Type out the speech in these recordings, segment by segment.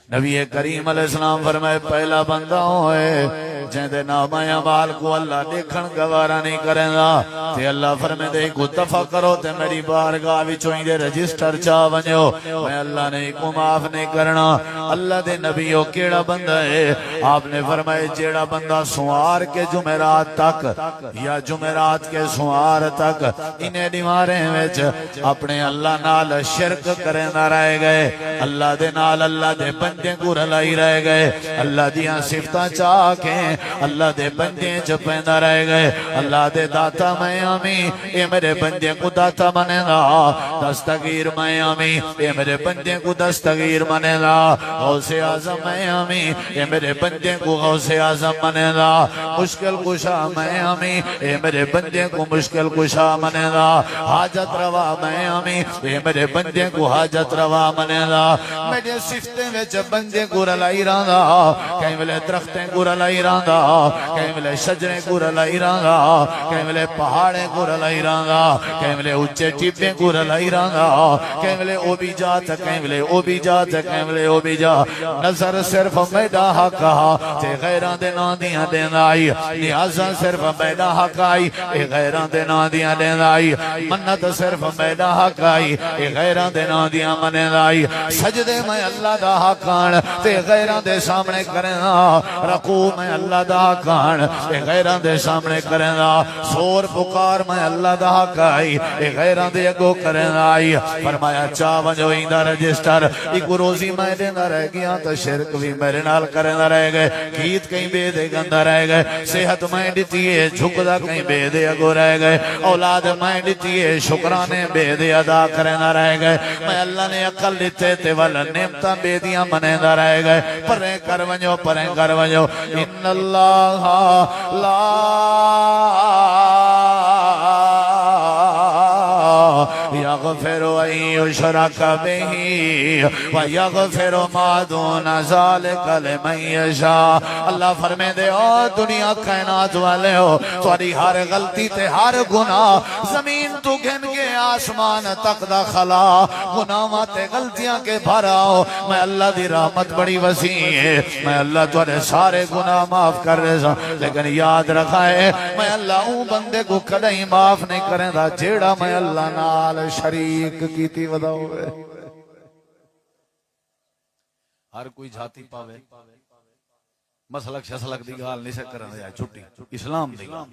نبی کریم علیہ السلام فرمائے پہلا بندہ ہوئے جہدے نام اعمال کو اللہ دیکھن گوارا نہیں کریں گا تے اللہ فرمائے دے کو دفع کرو تے میری بارگاہ وچوں دے رجسٹر چا ونجو میں اللہ نے کو معاف نہیں کرنا۔ اللہ دے نبیو کیڑا بندہ ہے؟ آپ نے فرمائے جیڑا بندہ سوار کے جمعرات تک یا جمعرات کے سوار تک انہیں دیواریں وچ اپنے اللہ نال شرک کریں نہ رہ گئے، اللہ دے نال اللہ دے بندے کو رلائی رہ گئے، اللہ دیاں صفتاں چاہ کے اللہ دے بندے چپیندہ رہ گئے، اللہ دے داتا میں آمین اے میرے بندے کو داتا منے گا، دستگیر میں آمین اے میرے بندے کو دستگیر منے گا، غوث اعظم میں آمین اے میرے بندے کو غوث اعظم منے گا، مشکل کشا میں آمین اے میرے بندے کو مشکل کشا منے گا، حاجت روا میں آمین اے میرے بندے کو حاجت روا منے گا۔ میرے صفتیں میں جب بندے کو رلائی رہا کہیں ملے درختیں کو رلائی رہا کہیں ملے شجریں کو رلائی رہا کہیں ملے پہاڑیں کو رلائی رہا کہیں ملے اچھے ٹیپیں کو رلائی رہا کہیں ملے او بھی جات کہیں ملے او بھی جات کہیں ملے او بھی جا نظر صرف میڈا حق کہا تے غیران دے نا دیاں دین آئی نیازاں صرف میڈا حق آئی اے غیران دے نا دیاں دین آئی منت صرف میڈا حق آئی اے غیران دے نا دیاں منین آئی سجدے میں اللہ دا حق آن تے غیران دے سامنے کرنا رکوع میں اللہ دا حق آن تے غیران دے سامنے کرنا سور پکار میں اللہ دا حق آئی تے غیران دے اگو کرنا آئی فرمایا چاہ جو ایندہ رجسٹر ایک روزی میں دینا رہ گیا تو شرک بھی میرے نال کرنا رہ گئے گیت کہیں بے دے گندہ رہ گئے صحت میں دیتی ہے جھکدہ کہیں بے دے اگو رہ گئے اولاد میں دیتی ہے شکرانے بے دے ادا کرنا رہ گئے میں اللہ نے عقل دیتے تے والا نعمتاں بے دیاں منے دا رہ گئے پریں کر ونجو ان اللہ لا یغفر ان یشرک بہ ویغفر ما دون ذلک لمن یشاء۔ اللہ فرمے دے او دنیا کائنات والے ہو تھوڑی ہر غلطی تے ہر گناہ زمین تو گھن کے آسمان تک دا خلا گناہ تے غلطیاں کے بھرا ہو میں اللہ دی رحمت بڑی وسیع ہے میں اللہ تھوڑے سارے گناہ معاف کر رہا لیکن یاد رکھا ہے میں اللہ اون بندے کو کدیں معاف نہیں کریں دا جیڑا میں اللہ نال شریک کیتی ودا ہوئے۔ ہر کوئی جھاتی پاوے مسلک شسلک دی گال نہیں سے کرنے جائے چھٹی اسلام دی گال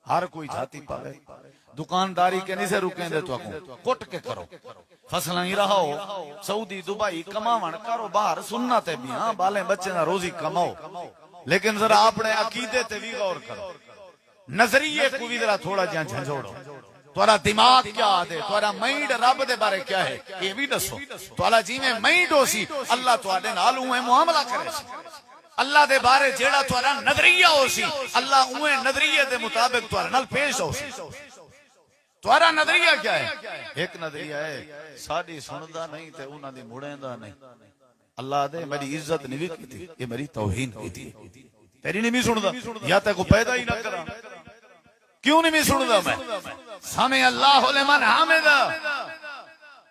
ہر کوئی جھاتی پاوے دکانداری کے نہیں سے رکیں دے تو اکوں کٹ کے کرو فصلیں ہی رہو سعودی دبئی کماون کرو باہر سنت ہے بھی ہاں بالیں بچے نہ روزی کماؤ لیکن ذرا اپنے عقیدے تے بھی غور کرو نظریے کو بھی ذرا تھوڑا جہاں جھنجھوڑو تورا دماغ کیا آدھے تورا مائنڈ رب دے بارے کیا ہے یہ بھی دسو تورا جی میں مائنڈ ہو سی اللہ تو آدھے نالوں میں معاملہ کرے سی اللہ دے بارے جیڑا تورا نظریہ ہو سی اللہ اوے نظریے دے مطابق تورا نال پیش ہو سی تورا نظریہ کیا ہے ایک نظریہ ہے ساڑی سندہ نہیں تے انہاں دی مڑیندہ نہیں اللہ دے میری عزت نہیں بھی کی تھی یہ میری توہین کی تھی تیری نہیں بھی سندہ یا تے کو پیدا ہی نہ کرا کیوں نہیں بھی سندہ میں سامع اللہ لمن حامدہ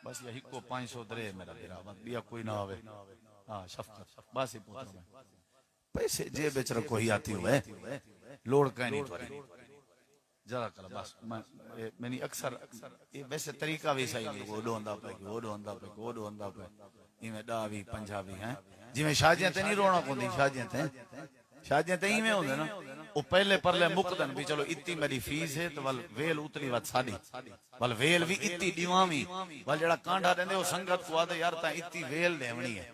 بس یہی کو 500 درے میرا دیراوت بیا کوئی نہ ہوئے شفقت بس ہی پوچھو میں پیسے جے بیچ رکھو ہی آتی ہوئے لوڑ کہیں نہیں تواری جرا کر بس میں نے اکثر ویسے طریقہ بھی صحیح نہیں وہ ڈھوندا پہ یہ میں ڈاوی پنجابی ہیں جی میں شاجیاں تے نہیں رونا کو دی شاجیاں تے ہی میں ہوندے نا وہ پہلے پرلے مقدن بھی چلو اتنی میری فیس ہے تو ویل اتنی وقت ساڑی ول ویل بھی اتنی دیوامی ول جڑا کانڈا دیندے وہ سنگت کو آدھے یار تا اتنی ویل دیونی ہے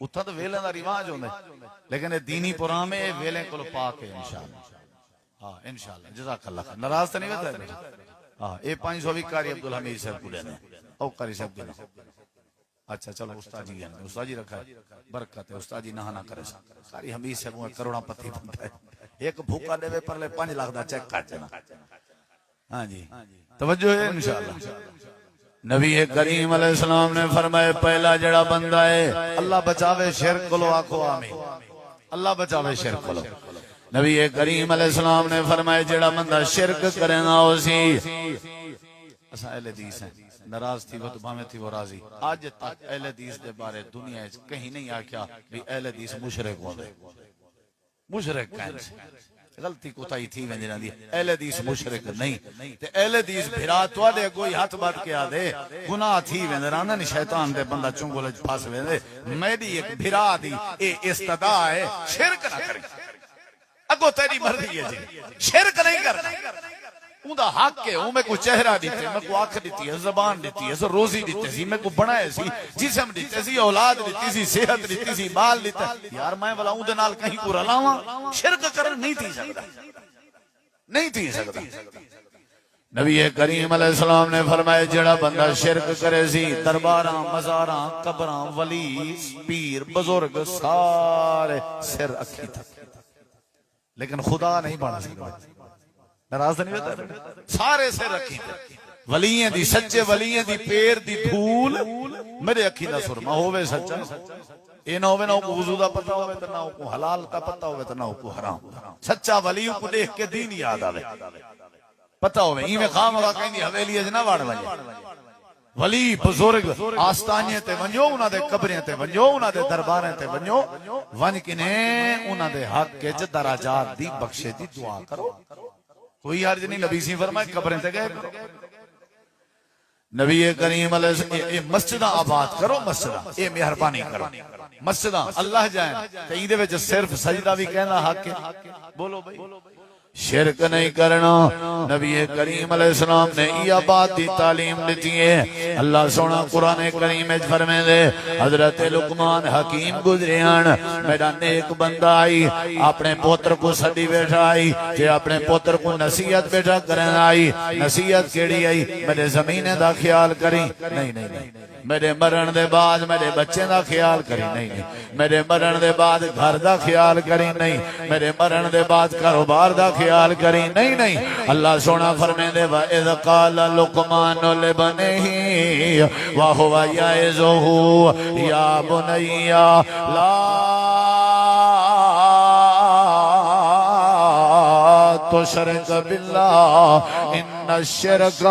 اتھا تو ویلیں دا رواج ہوندے لیکن دینی پرام میں ویلیں کو پاک ہے انشاءاللہ ہاں انشاءاللہ جزاک اللہ خیر ناراض تو نہیں ہوتا ہے ہاں اے 500 بھی کاری عبدالحمید صاحب کو دینے او کاری صاحب دینے اچھا چلو استاد جی ہیں استاد جی رکھا ہے برکت ہے استاد جی نہ کرے کاری حمید صاحب کو کروڑا پتی بنتا ہے ایک بھوکا دے وے پرلے 5 لاکھ دا چیک کٹ جانا ہاں جی توجہ ہے انشاءاللہ نبی کریم علیہ السلام نے فرمایا پہلا جڑا بندہ ہے اللہ بچاوے شرک کو آکھو آمین اللہ بچاوے شرک کو نبی کریم علیہ السلام نے فرمایا جڑا بندہ شرک کرنا ہو سی اسا اہل حدیث ہیں ناراض تھی وہ تو بھاویں تھی وہ راضی آج تک اہل حدیث دے بارے دنیا وچ کہیں نہیں آکھیا بھی اہل حدیث مشرک ہوندے مشرک کہیں غلطی کوتاہی تھی وینجی رہندی اہل حدیث مشرک نہیں تے اہل حدیث بھرا تواڈے کوئی ہاتھ بات کے آدے گناہ تھی ویندے رہندا نہیں شیطان دے بندہ چنگل وچ پھس ویندے میری ایک بھرا دی اے استدا ہے شرک نہ کرے اگو تیری مرضی ہے جی شرک نہیں کرنا اوندا حق ہے او میں کو چہرہ دیتے میں کو آنکھ دیتی ہے زبان دیتی ہے روزی دیتے سی میں کو بنائے سی جسم دیتے سی اولاد دیتی سی صحت دیتی سی مال دیتا یار میں والا اون دے نال کہیں کو رلاواں شرک کرن نہیں تھی سکتا نہیں تھی سکتا نبی کریم علیہ السلام نے فرمایا جڑا بندہ شرک کرے سی درباراں مزاراں قبراں ولی پیر بزرگ سارے سر اکھی تک لیکن خدا نہیں بنا سکتا ناراض نہیں ہوتا سارے سے رکھی ولییں دی سچے ولییں دی پیر دی دھول میرے اکھی دا سرما ہووے سچا اے نہ ہووے نہ کو وضو دا پتہ ہووے تے نہ کو حلال دا پتہ ہووے تے نہ کو حرام سچا ولی کو دیکھ کے دین یاد آوے پتہ ہووے ایویں خام ہوا کہندی حویلی اج نہ واڑ ونجے ولی بزرگ آستانے تے ونجو انہاں دے قبریں تے ونجو انہاں دے درباراں تے ونجو ون کنے انہاں دے حق وچ درجات دی بخشے دی دعا کرو کوئی حرج نہیں نبی سی فرمائے قبریں تے گئے کرو نبی کریم علیہ السلام مسجداں آباد کرو مسجداں اے مہربانی کرو مسجداں اللہ جائیں تے ایندے وچ صرف سجدہ بھی کہنا حق ہے بولو بھائی شرک نہیں کرنا نبی کریم علیہ السلام نے یہ بات دی تعلیم دیتی ہے اللہ سونا قرآن کریم میں فرمائے دے حضرت لقمان حکیم گزریان میرا نیک بندہ آئی اپنے پوتر کو سڈی بیٹھا آئی کہ اپنے پوتر کو نصیحت بیٹھا کرن آئی نصیحت کیڑی آئی میرے زمینے دا خیال کری نہیں میرے مرن دے بعد میرے بچے دا خیال کری نہیں میرے مرن دے بعد گھر دا خیال کری نہیں میرے مرن دے بعد کاروبار دا خیال کری نہیں اللہ سونا فرمائے دے وَإِذْ قَالَ لُقْمَانُ لِبْنِهِ وَهُوَ يَعِظُهُ يَا بُنَيَّ لَا تُشْرِكْ بِاللَّهِ إِنَّ الشرک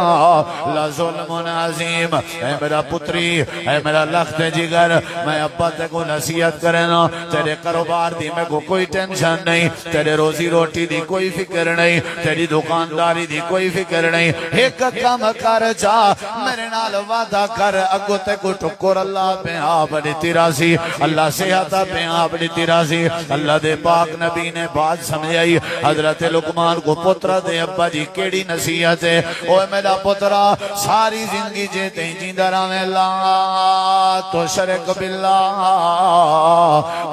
لظلم عظیم اے میرا پتری اے میرا لخت جگر میں ابا تے کو نصیحت کرنا تیرے کاروبار دی میں کو کوئی ٹینشن نہیں تیرے روزی روٹی دی کوئی فکر نہیں تیری دکانداری دی کوئی فکر نہیں ایک کام کر جا میرے نال وعدہ کر اگو تے کو ٹکر اللہ پہ آپ دیتی راضی اللہ صحت پہ آپ دیتی راضی اللہ دے پاک نبی نے بات سمجھائی حضرت لقمان کو پتر دے ابا جی کیڑی نصیحت اوے میرا پترا ساری زندگی جیتے جیندہ رہے لا تو شرک باللہ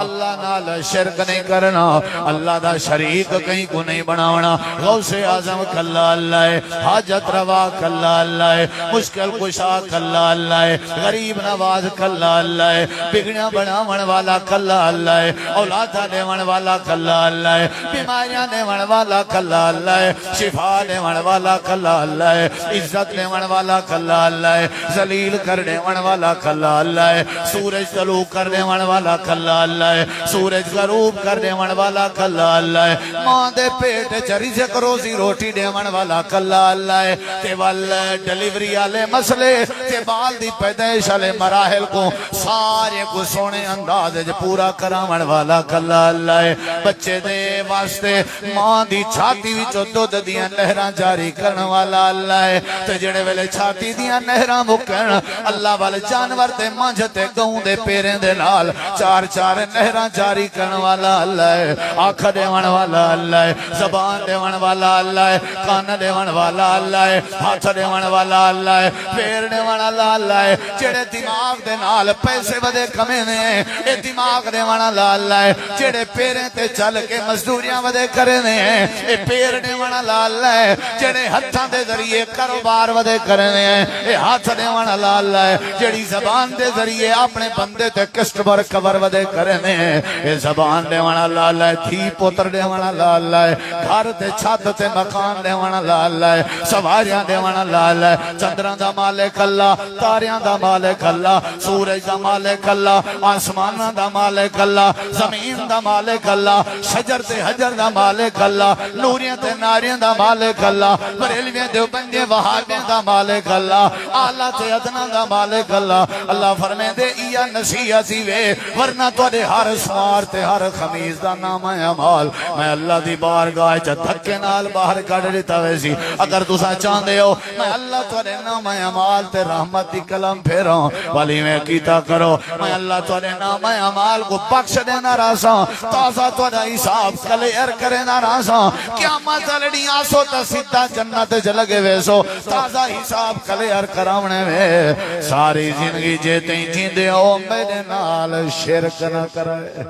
اللہ نال شرک نہیں کرنا اللہ دا شریک کہیں کو نہیں بناونا غوث اعظم کلا اللہ ہے حاجت روا کلا اللہ ہے مشکل کشا کلا اللہ ہے غریب نواز کلا اللہ ہے بگڑیاں بناون والا کلا اللہ ہے اولادہ دیون والا کلا اللہ ہے بیماریاں دیون والا کلا اللہ ہے شفا دیون والا کلا اللہ ہے عزت لیون والا کلا اللہ ہے ذلیل کرنے والا کلا اللہ ہے سورج طلوع کرنے والا کلا اللہ ہے سورج غروب کرنے والا کلا اللہ ہے ماں دے پیٹ چری سے روزی روٹی دیون والا کلا اللہ ہے تے ول ڈیلیوری والے مسئلے تے بال دی پیدائش والے مراحل کو سارے کو سونے انداز وچ پورا کراون والا کلا اللہ ہے بچے دے واسطے ماں دی چھاتی وچوں دودھ دیاں لہراں جاری کرن والا اللہ ہے تے جڑے ویلے چھاتی دیاں نہراں مکن اللہ والے جانور تے مانجھ تے گاؤں دے پیریں دے نال چار چار نہراں جاری کرن والا اللہ ہے آنکھ دیون والا اللہ ہے زبان دیون والا اللہ ہے کان دیون والا اللہ ہے ہاتھ دیون والا اللہ ہے پیر دیون والا اللہ ہے جڑے دماغ دے نال پیسے ودے کمے نے اے دماغ دیون والا اللہ ہے جڑے پیریں تے چل کے مزدوریاں ودے کرے نے اے پیر دیون والا اللہ ہے جڑے ہتھاں دے ذریعے کاروبار ودے کرنے ہیں اے ہاتھ دیون والا اللہ ہے جڑی زبان دے ذریعے اپنے بندے تے کسٹمر کور ودے کرنے ہیں اے زبان دے والا اللہ اللہ ہے، تھی پوتر دے والا اللہ اللہ ہے، گھر تے چھت تے مکان دے والا اللہ اللہ ہے، سواریاں دے والا اللہ اللہ ہے، چندراں دا مالک اللہ، تاریاں دا مالک اللہ، سورج دا مالک اللہ، آسماناں دا مالک اللہ، زمین دا مالک اللہ، شجر تے حجر دا مالک اللہ، نوریاں تے ناریاں دا مالک اللہ، بریلویاں دیوبندیاں وہابیاں دا مالک اللہ، اعلیٰ تے ادنا دا مالک اللہ۔ اللہ فرمے دے یا نصیحتی وے ورنہ توڑے ہر سوار تے ہر خمیز دا نام اعمال میں اللہ دی بارگاہ چا دھکے نال باہر کڑ دیتا ویسی۔ اگر تسا چاندے ہو میں اللہ توڑے نام اعمال تے رحمت دی کلم پھیروں والی میں کیتا کرو، میں اللہ توڑے نام اعمال کو بخش دینا راساں، تازہ توڑا حساب کلیر کرنا راساں، قیامت لڑی آسو تا سیدھا جنت جلگے ویسو، تازہ حساب کلیر کراونے میں ساری زندگی جیتے ہی جیندے ہو میرے نال شرک نہ کرے،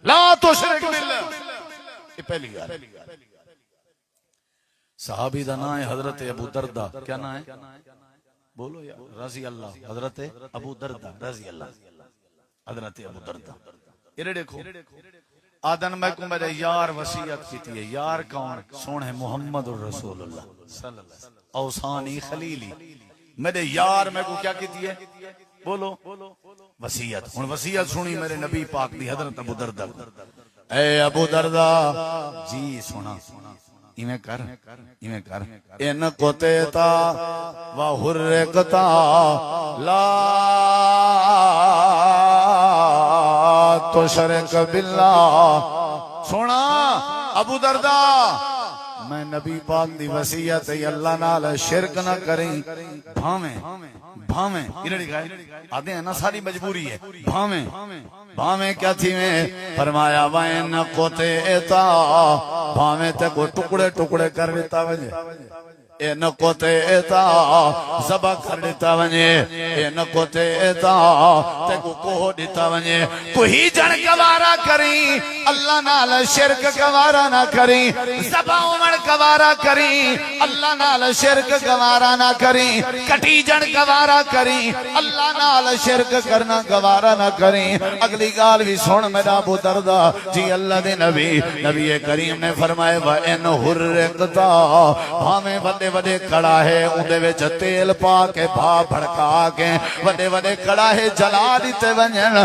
لا تو شرک باللہ۔ یہ پہلی گال صحابی دا نام ہے حضرت ابو دردہ، کیا نام ہے بولو یا رضی اللہ، حضرت ابو دردہ رضی اللہ، حضرت ابو دردہ۔ یہ دیکھو آدن میں کو میرے یار وصیت کیتی ہے، یار کون؟ سونے محمد الرسول اللہ صلی اللہ علیہ وسلم، اوسانی خلیلی، میرے یار میں کو کیا کیتی ہے بولو وصیت۔ ہن وصیت سنی میرے نبی پاک دی حضرت ابو دردہ، اے ابو دردہ جی سنا ایویں کر ایویں کر، ان کو تیتا و حرکتا لا تو شرک باللہ۔ سونا ابو دردہ میں نبی پاک دی وصیت ہے اللہ نال شرک نہ کریں، بھاویں بھاویں آدھے ہیں نا ساری مجبوری ہے، بھاویں بھاویں کیا تھی میں فرمایا وَإِنَّ قُطِعْتَ بھاویں تے کو ٹکڑے ٹکڑے کر دیتا وجہ، اے نکو تے ایتا زبا کر دیتا ونجے، اے نکو تے ایتا تے کو کوہ دیتا ونجے، کوئی جن گوارا کریں اللہ نال شرک گوارا نہ کریں، زبا عمر گوارا کریں اللہ نال شرک گوارا نہ کریں، کٹی جن گوارا کریں اللہ نال شرک کرنا گوارا نہ کریں۔ اگلی گال بھی سن میرا ابو دردہ جی اللہ دے نبی کریم نے فرمائے وَإِنْ حُرِّقْتَ بھامیں بندے وڈے کڑاہے اندے وچ تیل پا کے بھا بھڑکا کے وڈے وڈے کڑاہے جلا دیتے ونجن،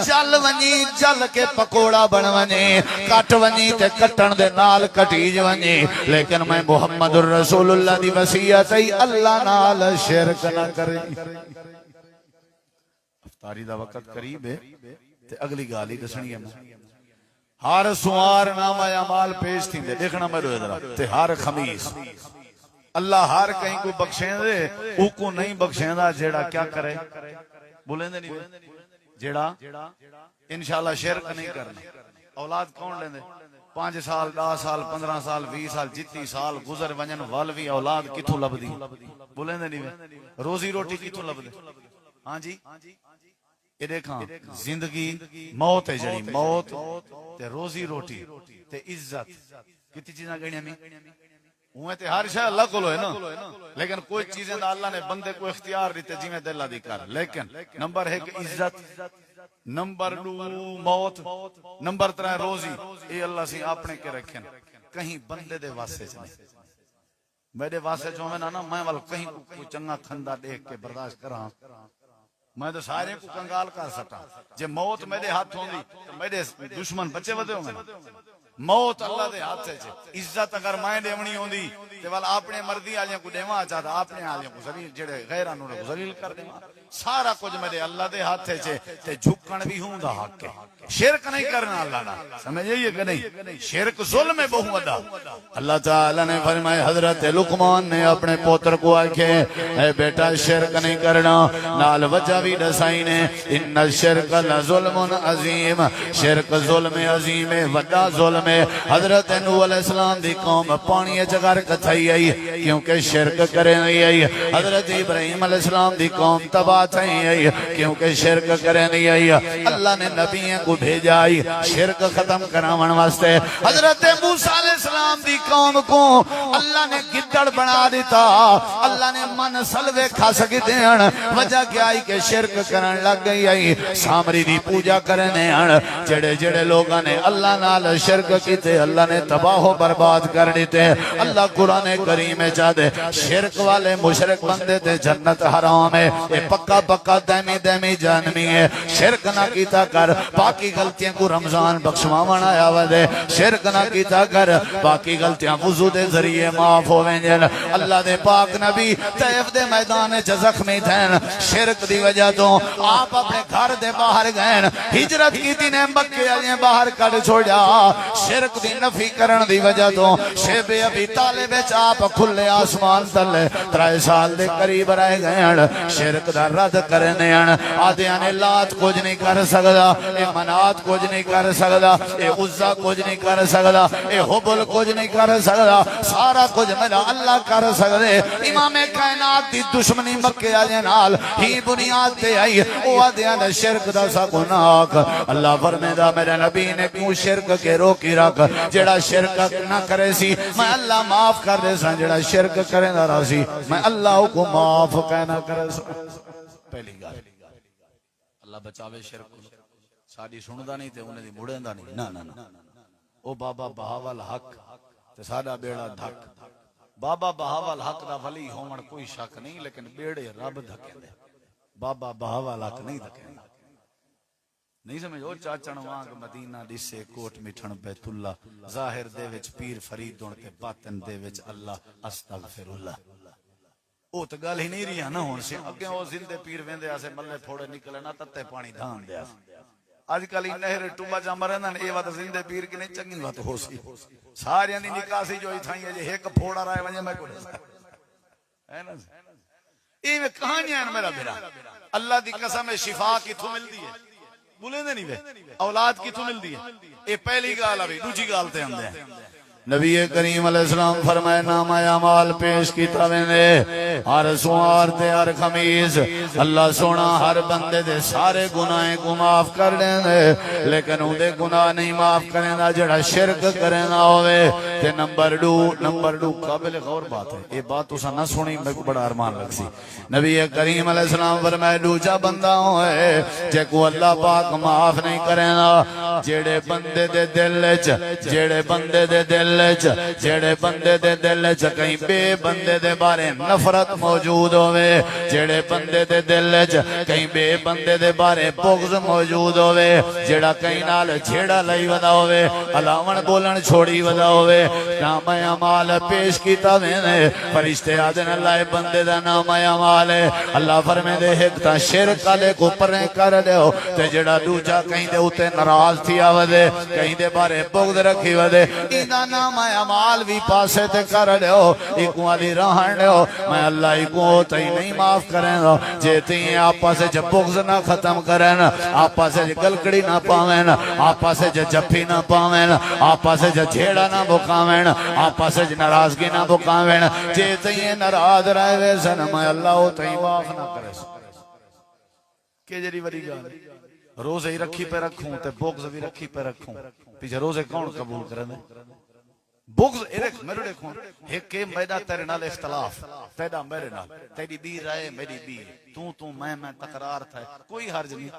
جل ونجی جل کے پکوڑا بن ونجی، کٹ ونجی تے کٹن دے نال کٹیج ونجی، لیکن میں محمد الرسول اللہ دی وصیت ہے اللہ نال شرک نہ کرے۔ افطاری دا وقت قریب ہے تے اگلی گالی دسنی ہے، ہر سوار نامہ اعمال پیش تھی دے دیکھنا میرے ادھر تے ہر خمیس اللہ ہر کہیں کو بخشیں دے، او کو نہیں بخشیں دا جیڑا کیا کرے بولیں دے نہیں، جیڑا انشاءاللہ شرک نہیں کرنا۔ اولاد کون لیں دے 5 سال 10 سال 15 سال 20 سال جتنی سال گزر ونجن والوی اولاد کتھوں لب دی بولیں دے نہیں، روزی روٹی کتھوں لب دے۔ ہاں جی یہ دیکھاں زندگی موت ہے جڑی، موت تے روزی روٹی تے عزت کتنی چیزاں گھڑیاں میں ہوئے تے ہر شاہ اللہ کو لو ہے نا، لیکن کوئی چیزیں دا اللہ نے بندے کو اختیار دیتے جی میں دلہ دی کر، لیکن نمبر 1 عزت، نمبر 2 موت، نمبر 3 روزی، یہ اللہ سے اپنے کے رکھیں کہیں بندے دے واسطے چلیں۔ میرے واسطے جو میں نا میں والا کہیں کوئی چنگا کھندا دیکھ کے برداشت کراں، میں تو سارے کو کنگال کر سکتا، جے موت میرے ہاتھ ہوندی تو میرے دشمن بچے ودے ہوں گے۔ موت اللہ دے ہاتھ سے چھے، عزت اگر میں دیونی ہوندی تو والا اپنے مردی آلیاں کو دیواں چاہتا، اپنے آلیاں کو ذلیل جڑے غیرانوں نے ذلیل کر دیواں، سارا کچھ میرے اللہ دے ہاتھ سے چھے تے جھکن بھی ہوں دا حق کے، شرک نہیں کرنا اللہ نہ، سمجھے یہ کہ نہیں، شرک ظلم ہے بہو ادا۔ اللہ تعالیٰ نے فرمائے حضرت لقمان نے اپنے پوتر کو آکھے اے بیٹا شرک نہیں کرنا، نال وجہ بھی دسائی نے ان الشرک لظلم عظیم، شرک ظلم عظیم ہے، وڈا ظلم ہے۔ حضرت نوح علیہ السلام دی قوم پانی جگر کتھائی آئی کیونکہ شرک کرے نہیں آئی، حضرت ابراہیم علیہ السلام دی قوم تباہ بات ہے کیونکہ شرک کرنی ہے اللہ نے نبیوں کو بھیجا ہے شرک ختم کراون واسطے حضرت موسیٰ علیہ السلام دی قوم کو اللہ نے گدڑ بنا دیتا اللہ نے من سلوے کھا سکتے ہیں وجہ کیا ہے کہ شرک کرن لگ گئی ہے سامری دی پوجا کرنے ہیں جڑے جڑے لوگاں نے اللہ نال شرک کیتے اللہ نے تباہ و برباد کر دیتے اللہ قرآن کریم چاہتے شرک والے مشرک بندے تے جنت حرام ہے یہ پکا پکا دائمی دائمی جانمی ہے شرک نہ کیتا کر باقی غلطیاں کو رمضان بخشواون آیا ودے شرک نہ کیتا کر باقی غلطیاں وضو دے ذریعے معاف ہوویں جن اللہ دے پاک نبی طیف دے میدان وچ زخمی تھین شرک دی وجہ تو آپ اپنے گھر دے باہر گئے ہجرت کیتی نے مکے والے باہر کڈ چھوڑیا شرک دی نفی کرن دی وجہ تو شیب ابی طالب وچ آپ کھلے آسمان تلے 3 سال دے قریب رہ گئے شرک دا رد کرنے آدھیاں نے لات کچھ نہیں کر سکدا اے منات کچھ نہیں کر سکدا اے عزا کچھ نہیں کر سکدا اے حبل کچھ نہیں کر سکدا سارا کچھ میرا اللہ کر سکدے امام کائنات دی دشمنی مکے والے نال ہی بنیاد تے آئی او آدھیاں نے شرک دا سا گناہ اللہ فرمائدا میرے نبی نے کیوں شرک کے روکی رکھ جڑا شرک نہ کرے سی میں اللہ معاف کر دے سا جڑا شرک کرے نہ راسی میں اللہ کو معاف کہنا کرے سا پہلی گل اللہ بچاوے شرک ساڈی سندا نہیں تے انہاں دی مڑیندا نہیں نا نا نا او بابا بہاول حق تے ساڈا بیڑا دھک بابا بہاول حق دا ولی ہون کوئی شک نہیں لیکن بیڑے رب دھکے دے بابا بہاول حق نہیں دھکے نہیں سمجھو چاچن وانگ مدینہ ڈسے کوٹ مٹھن بیت اللہ ظاہر دے وچ پیر فرید دون تے باطن دے وچ اللہ استغفر اللہ او تے گل ہی نہیں رہی نا ہن سے اگے او زندے پیر ویندے اسے ملے پھوڑے نکلے نا تتے پانی دھان دے اج کل نہر ٹوبا جا مرن اے وات زندے پیر کی نہیں چنگی بات ہو سی سارے دی نکاسی جو ہی تھائی جے ایک پھوڑا رہے ونجے میں کوئی ہے نا اے میں کہانیاں میرا بیڑا اللہ دی قسم شفا کیتھوں ملدی ہے بولے نہیں وے اولاد کیتھوں ملدی ہے اے پہلی گل آوی دوجی گل تے آندے ہیں نبی کریم علیہ السلام فرمائے نامہ اعمال پیش کیتا ویندے ہر سوار تے ہر خمیس اللہ سونا ہر بندے دے سارے گناہیں کو معاف کر دے لیکن اون دے گناہ نہیں معاف کریندا جڑا شرک کریندا ہوے تے نمبر 2 قابل غور بات ہے یہ بات تساں نہ سنی میں کو بڑا ارمان لگ سی نبی کریم علیہ السلام فرمائے دوجا بندہ ہوئے جے کو اللہ پاک معاف نہیں کریندا جڑے بندے دے دل وچ جڑے بندے دے دل وچ کہیں بے بندے دے بارے نفرت موجود ہوے جڑے بندے دے دل وچ کہیں بے بندے دے بارے بغض موجود ہوے جڑا کہیں نال چھیڑا لئی ودا ہوے الاون بولن چھوڑی ودا ہوے نام اعمال پیش کیتا ویندے فرشتے آدن اللہ بندے دا نام اعمال ہے اللہ فرمیندے ایک تا شرک والے کو پرے کر دیو تے جڑا دوجا کہیں دے اوتے ناراض تھیا ودے کہیں دے بارے بغض رکھی ودے ایندا نام اعمال بھی پاسے تے کر دیو ایک والی رہن دیو میں اللہ کو تے نہیں معاف کریں گا جے تے آپس وچ بغض نہ ختم کرن آپس وچ گلکڑی نہ پاویں آپس وچ جفی نہ پاویں آپس وچ جھیڑا نہ بکاویں آپس وچ ناراضگی نہ بکاویں جے تے ناراض رہے سن میں اللہ تے معاف نہ کرے کہ جڑی وڈی گل روزے ہی رکھی پہ رکھوں تے بغض بھی رکھی پہ رکھوں پیچھے روزے کون قبول کرنے بغض ایک میرے دیکھوں ایک کہ میرا تیرے نال اختلاف تیرا میرے نال تیری بھی رائے میری بھی تو میں تکرار تھا کوئی حرج نہیں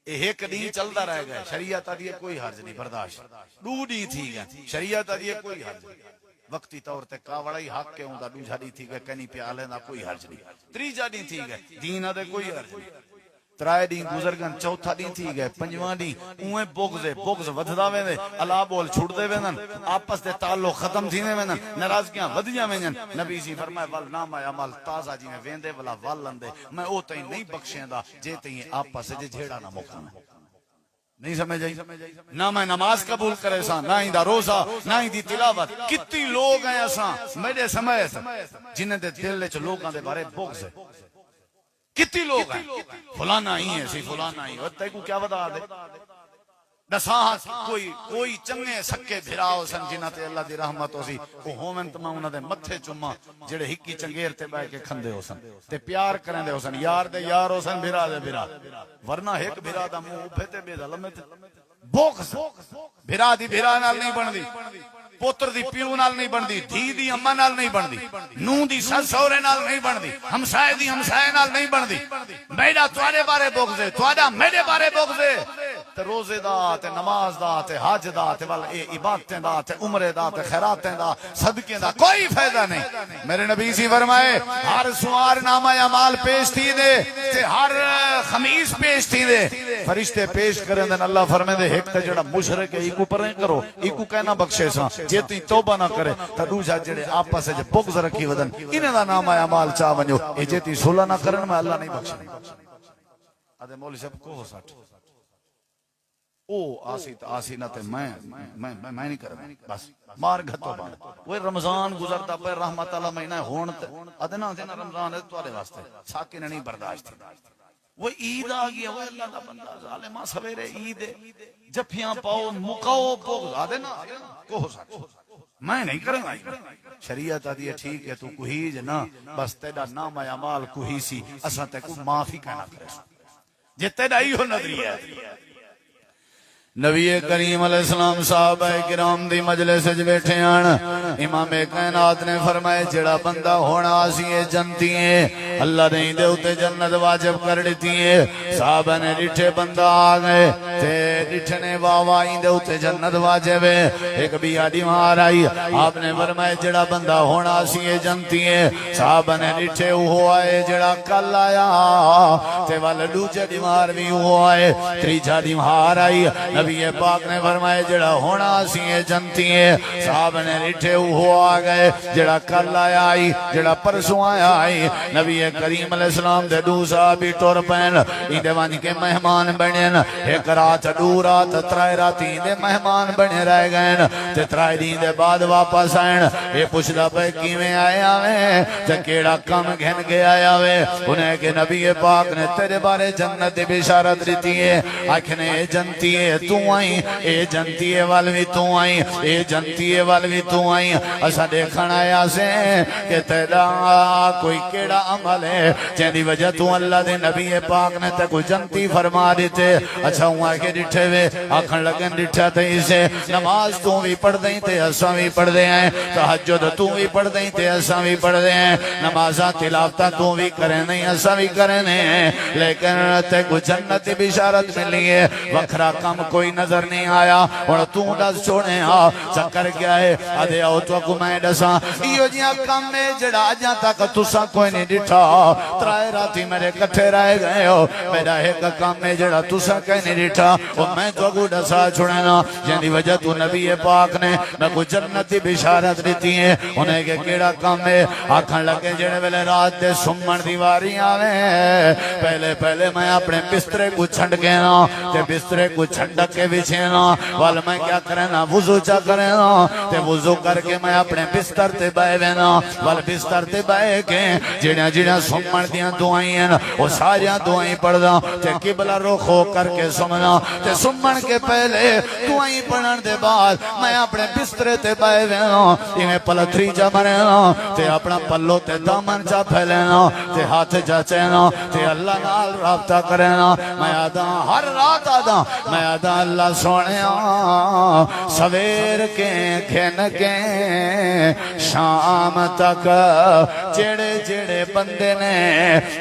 ایک دن چلتا رہ گئے شریعت آدھی کوئی حرج نہیں برداشت دو دی تھی گئے شریعت آدھی کوئی حرج نہیں وقتی طور تے کاوڑائی حق کے ہوں دا دوجہ دی تھی گئے کنی پیالے نہ کوئی حرج نہیں تریجہ دی تھی گئے دین آدھے کوئی حرج نہیں ترائے دین گزر گن چوتھا دین تھی گئے پنجواں دین اوہیں بغض ودھدا ویندے الا بول چھوڑ دے ویندن آپس دے تعلق ختم تھیندے ویندن ناراضگیاں ودھیاں ویندن نبی جی فرمائے ول نام عمل تازہ جی میں ویندے ولا ول لندے میں او تئیں نہیں بخشیندا جے تئیں آپس وچ جھیڑا نہ مکاویں نہیں سمجھ آئی نہ میں نماز قبول کرے سا نہ ہی دا روزہ نہ ہی دی تلاوت کتنی لوگ ہیں اساں میرے سمیت جنہاں دے دل وچ لوکاں دے بارے بغض ہے کتنی لوگ ہیں فلانا ہی ہے سی فلانا ہی ہے تے کو کیا بتا دے دساں کوئی چنگے سکے بھرا ہو سن جنہاں تے اللہ دی رحمت ہو سی او ہوون تے میں انہاں دے متھے چوما جڑے ہکی چنگیر تے بیٹھ کے کھندے ہو سن تے پیار کرندے ہو سن یار دے یار ہو سن بھرا دے بھرا ورنہ ایک بھرا دا منہ اوبھے تے بے ظلم تے بغض بھرا دی بھرا نال نہیں بندی پوتر دی پیو نال نہیں بندی دھی دی اماں نال نہیں بندی نوں دی سس سہرے نال نہیں بندی ہمسائے دی ہمسائے نال نہیں بندی میرا تواڈے بارے بغض ہے تواڈا میرے بارے بغض ہے تے روزے دا تے نماز دا تے حج دا تے ول اے عبادتیں دا تے عمرے دا تے خیراتیں دا صدقے دا کوئی فائدہ نہیں میرے نبی سی فرمائے ہر سوار نامہ اعمال پیش تھی دے تے ہر خمیس پیش تھی دے فرشتے پیش کریں دے اللہ فرمائے دے ایک تے جڑا مشرک ہے ایکو پریں کرو ایکو کہنا بخشے سا جے تی توبہ نہ کرے تے دوجا جڑے آپس وچ بغض رکھی ودن انہاں دا نامہ اعمال چا ونجو اے جے تی صلح نہ کرن میں اللہ نہیں بخشے ادے مولوی صاحب کو ہو سٹ او آسی نہ تے میں نہیں کرنا بس مار گھتو بان وہ رمضان گزرتا پہ رحمت اللہ مہینہ ہون تے ادنا دینا رمضان ہے تواڈے واسطے ساکے نے نہیں برداشت وہ عید آ گیا وہ اللہ دا بندہ ظالما سویرے عید جفیاں پاؤ مکاؤ بغض ادنا کو ہو سکتا میں نہیں کروں گا شریعت آدھی ہے ٹھیک ہے تو کوئی جنا بس تیرا نام اعمال کوئی سی اساں تے کو معافی کہنا کرے جے تیرا ہی ہو نظریہ نبی کریم علیہ السلام صحابہ کرام دی مجلس وچ بیٹھے آن امام کائنات نے فرمایا جڑا بندہ ہونا اسی جنتی ہے اللہ نے دے اوتے جنت واجب کر دتی ہے صحابہ نے ڈٹھے بندہ آ گئے تے ڈٹھنے واہ دے اوتے جنت واجب ہے ایک بیادی مار آئی آپ نے فرمایا جڑا بندہ ہونا اسی جنتی ہے صحابہ نے ڈٹھے وہ آئے جڑا کل آیا تے ول دوجے بیمار بھی وہ آئے تیجا بیمار آئی نبی پاک نے فرمایا جڑا ہونا سی جنتی ہے صحابہ نے ریٹھے وہ آ گئے جڑا کل آیا آئی جڑا پرسوں آیا آئی نبی کریم علیہ السلام دے دو صحابی ٹور پین ایندے وانج کے مہمان بنین ایک رات دو رات ترائے رات ایندے مہمان بنے رہ گئے تے ترائے دن دے بعد واپس آئین اے پوچھدا پے کیویں آیا وے تے کیڑا کم گھن کے آیا وے انہیں کہ نبی پاک نے تیرے بارے جنت دی بشارت دیتی ہے آکھنے جنتی ہے تو آئی اے جنتی ہے والوی تو آئی اے جنتی ہے والوی تو آئی اسا دیکھنا آیا سے کہ تیرا کوئی کیڑا عمل ہے جن دی وجہ تو اللہ دے نبی پاک نے تے کوئی جنتی فرما دیتے اچھا ہوں آگے ڈٹھے وے آکھن لگن ڈٹھا تے اسے نماز تو بھی پڑھ دیں تے اسا بھی پڑھ دیں ہیں تہجد تو بھی پڑھ دیں تے اسا بھی پڑھ دیں ہیں نمازاں تلاوتاں تو بھی کریں نہیں اسا بھی کریں ہیں لیکن تے کوئی جنت دی بشارت ملی ہے وکھرا کم کوئی نظر نہیں آیا اور تو دس چھوڑے چکر کیا ہے ادھے آؤ تو کو میں دساں ایو جیاں کم میں جڑا اجاں تک تساں کوئی نہیں ڈٹھا ترائے راتی میرے کٹھے رہ گئے ہو میرا ایک کم میں جڑا تساں کوئی نہیں ڈٹھا اور میں تو کو دسا چھوڑنا جن دی وجہ تو نبی پاک نے میں کو جنت دی بشارت دیتی ہے انہیں کہ کیڑا کم ہے آکھن لگے جڑے ویلے رات دے سمن دی واری آوے پہلے میں اپنے بسترے کو چھنڈ کے نا تے بسترے کو چھنڈ کے بچھینا وال میں کیا کرنا وضو چا کرنا تے وضو کر کے میں اپنے بستر تے بائے وینا وال بستر تے بائے کے جڑیاں سمن دیاں دعائیں ہیں وہ ساریاں دعائیں پڑھدا تے قبلہ رخ ہو کر کے سمنا تے سمن کے پہلے دعائیں پڑھن دے بعد میں اپنے بسترے تے بائے وینا ایویں پلتھری چا مرنا تے اپنا پلو تے دامن چا پھیلنا تے ہاتھ چا چینا تے اللہ نال رابطہ کرنا میں آدا ہر رات آدا میں آدا اللہ سونے سویر کے کھن کے شام تک جڑے جڑے بندے نے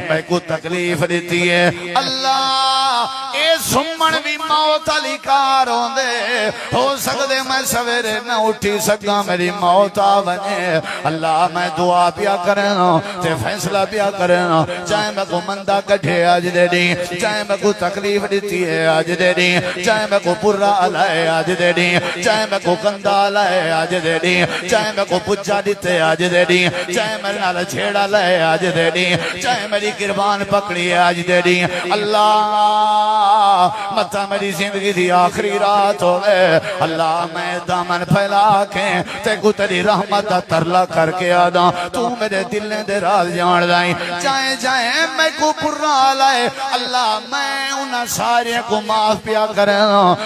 میں کو تکلیف دیتی ہے اللہ اے سمن بھی موت علی کار ہوندے ہو سکدے میں سویرے نہ اٹھی سکا میری موت آونے اللہ میں دعا پیا کرنا تے فیصلہ پیا کرنا چاہے میں کو مندہ کٹھے آج دے دی چاہے میں کو تکلیف دیتی ہے آج دے دی چاہے میں کو پورا علائے آج دے دی چاہے میں کو کندہ علائے آج دے دی چاہے میں کو پچھا دیتے آج دے دی چاہے میرے نال چھیڑا لے آج دے دی چاہے میری قربان پکڑی آج دے دی اللہ متا میری زندگی دی آخری رات ہوئے اللہ میں دامن پھیلا کے تے کو تیری رحمت دا ترلا کر کے آدھا تو میرے دل نے دے راز جان دائیں چاہے جائیں میں کو پرا لائے اللہ میں انہاں سارے کو معاف پیا کریں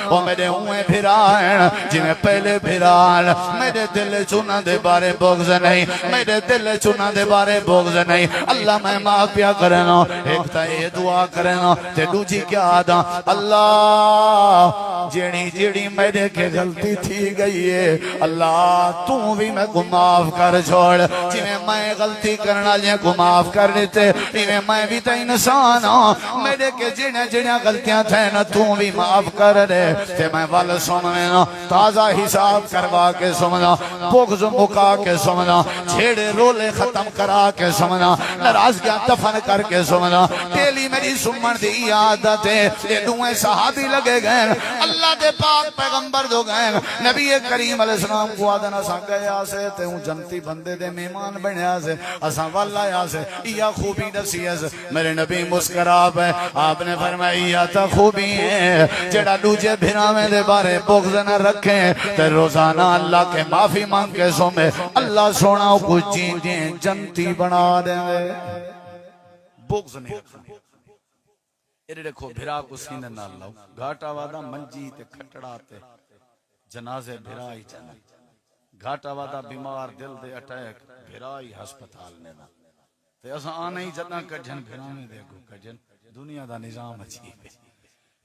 وہ میرے ہوئے پھرائیں جنہیں پہلے پھرائیں میرے دل چنا دے بارے بغض نہیں میرے دل چنا دے بارے بغض نہیں اللہ میں معاف پیا کریں ایک تا یہ دعا کریں تے دوجی کیا آدھا اللہ جیڑی جیڑی میرے کے غلطی تھی گئی ہے اللہ تو بھی میں کو معاف کر چھوڑ جنہیں میں غلطی کرنا جنہیں کو معاف کر دیتے انہیں میں بھی تا انسان ہوں میرے کے جنہیں جنہیں غلطیاں تھے نا تو بھی معاف کر دے تے میں وال سمنا تازہ حساب کروا کے سمنا بغض مکا کے سمنا چھیڑے رولے ختم کرا کے سمنا ناراضگیاں دفن کر کے سمنا پہلی میری سمن دی عادت ہے یہ دوئے صحابی لگے گئے اللہ دے پاک پیغمبر دو گئے نبی کریم علیہ السلام کو آدھنا سا گیا سے تے ہوں جنتی بندے دے میمان بنیا سے اساں والا یا سے یا خوبی دسی ہے میرے نبی مسکراب ہے آپ نے فرمایا تا خوبی ہے جڑا دوجے بھراویں دے بارے بغض نہ رکھیں تے روزانہ اللہ کے معافی مانگ کے سومے اللہ سونا کو جیں جنتی بنا دیں بغض نہیں رکھیں ایرے دیکھو بھرا کو سینے نہ لاؤ گھاٹا وعدہ منجی تے کھٹڑا تے جنازے بھرائی چاہنے گھاٹا وعدہ بیمار دل دے اٹیک بھرائی ہسپتال نے نا تے اساں آنے ہی جتنا کجن بھرانے دیکھو کجن دنیا دا نظام اچھی ہے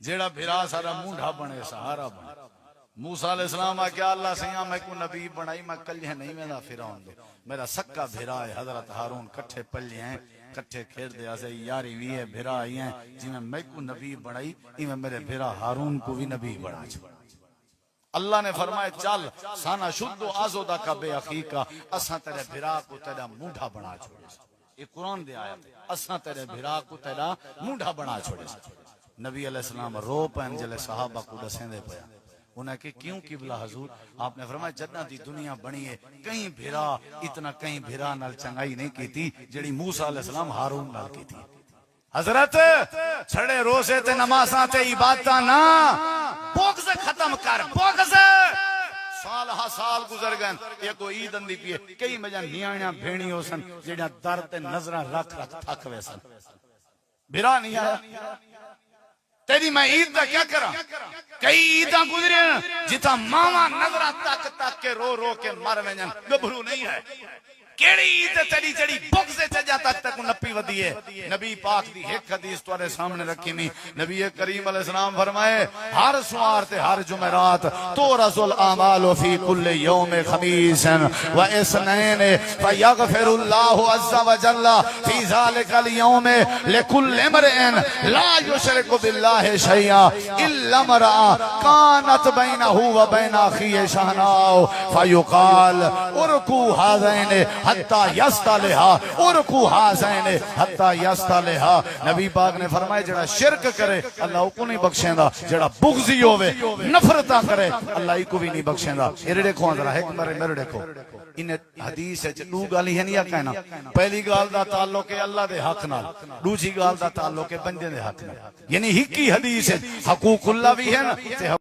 جیڑا بھرا سارا مونڈھا بنے سہارا بنے موسیٰ علیہ السلام کیا اللہ سیاں میں کو نبی بنائی میں کلیہ نہیں میں دا فیران دو میرا سکا بھرا ہے حضرت ہارون کٹھے پلیے ہیں کٹھے کھیر دے آسے یاری بھی ہے بھرا آئی ہیں جی میں کو نبی بنائی میں میرے بھرا ہارون کو بھی نبی بنا چھوڑا اللہ نے فرمائے چل سانا شد و آزودہ کا بے عقیقہ اساں تیرے بھرا کو تیرا مونڈھا بنا چھوڑے یہ قرآن دے آیا تھے اساں تیرے بھرا کو تیرا مونڈھا بنا چھوڑے نبی علیہ السلام رو پہن جلے صحابہ کو دسیں دے پیا انہیں کہ کیوں قبلہ حضور آپ نے فرمایا جدنا دی دنیا بنی ہے کہیں بھرا اتنا کہیں بھرا نال چنگائی نہیں کی تھی جڑی موسیٰ علیہ السلام ہارون نال کی تھی حضرت چھڑے روزے تے نمازاں تے عبادتاں نا بغض ختم کر بغض سال ہا سال گزر گئے یہ کوئی عید اندی پیے کئی مجھا نیاں بھیڑی ہو سن جڑیاں در تے نظرہ رکھ تھک وے سن بھرا نہیں آیا تیری میں عید دا کیا کرا کئی عیداں گزرے جتا ماما نظرہ تک کے رو رو کے مر وینن گبھرو نہیں ہے کیڑی عید تیری جڑی بغض چجا تک نپی ودی ہے نبی پاک دی ایک حدیث تمہارے سامنے رکھی نہیں نبی کریم علیہ السلام فرمائے ہر سوار تے ہر جمعرات تو رسول اعمال فی کل یوم خمیس و اثنین فیغفر اللہ عز وجل فی ذلک اليوم لكل امرئ لا یشرک باللہ شیئا الا امرأ کانت بینہ و بین اخیہ شہناء فیقال ارکو ہذین حتی یستالہا ارکو حازین حتی یستالہا نبی پاک نے فرمائے جڑا شرک کرے اللہ کو نہیں بخشیں دا جڑا بغضی ہوئے نفرتہ کرے اللہ کو بھی نہیں بخشیں دا ایرے دیکھو ذرا ایک میرے دیکھو ان حدیث ہے دو گالی ہیں یا کہنا پہلی گال دا تعلق ہے اللہ دے حق نال دوسری گال دا تعلق ہے بندے دے حق نال یعنی ہی کی حدیث ہے حقوق اللہ بھی ہے نا